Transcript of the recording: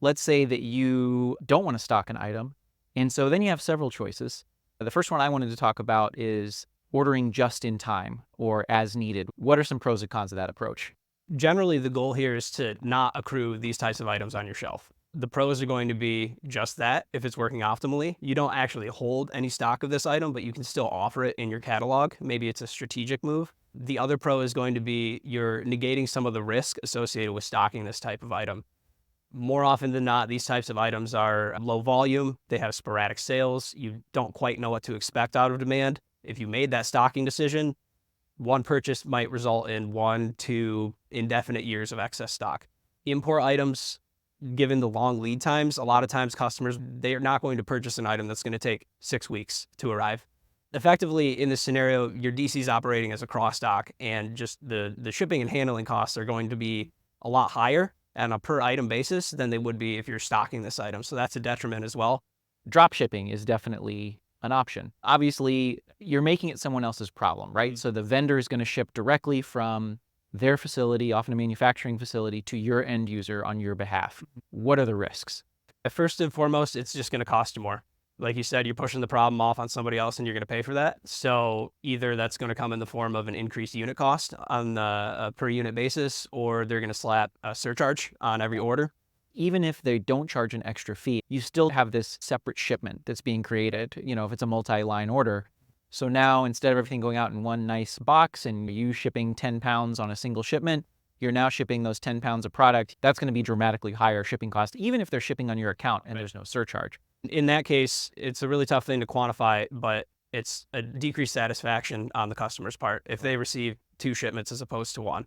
Let's say that you don't want to stock an item, and so then you have several choices. The first one I wanted to talk about is ordering just in time or as needed. What are some pros and cons of that approach? Generally, the goal here is to not accrue these types of items on your shelf. The pros are going to be just that. If it's working optimally, you don't actually hold any stock of this item, but you can still offer it in your catalog. Maybe it's a strategic move. The other pro is going to be you're negating some of the risk associated with stocking this type of item. More often than not, these types of items are low volume. They have sporadic sales. You don't quite know what to expect out of demand. If you made that stocking decision, one purchase might result in 1 to indefinite years of excess stock. Import items, given the long lead times, a lot of times customers, they are not going to purchase an item that's going to take 6 weeks to arrive. Effectively, in this scenario, your DC is operating as a cross stock, and just the shipping and handling costs are going to be a lot higher on a per item basis than they would be if you're stocking this item. So that's a detriment as well. Dropshipping is definitely an option. Obviously, you're making it someone else's problem, right? So the vendor is going to ship directly from their facility, often a manufacturing facility, to your end user on your behalf. What are the risks? First and foremost, it's just going to cost you more. Like you said, you're pushing the problem off on somebody else and you're going to pay for that. So either that's going to come in the form of an increased unit cost on a per unit basis, or they're going to slap a surcharge on every order. Even if they don't charge an extra fee, you still have this separate shipment that's being created, if it's a multi-line order. So now instead of everything going out in one nice box and you shipping 10 pounds on a single shipment, you're now shipping those 10 pounds of product. That's going to be dramatically higher shipping cost, even if they're shipping on your account and there's no surcharge. In that case, it's a really tough thing to quantify, but it's a decreased satisfaction on the customer's part if they receive 2 shipments as opposed to 1.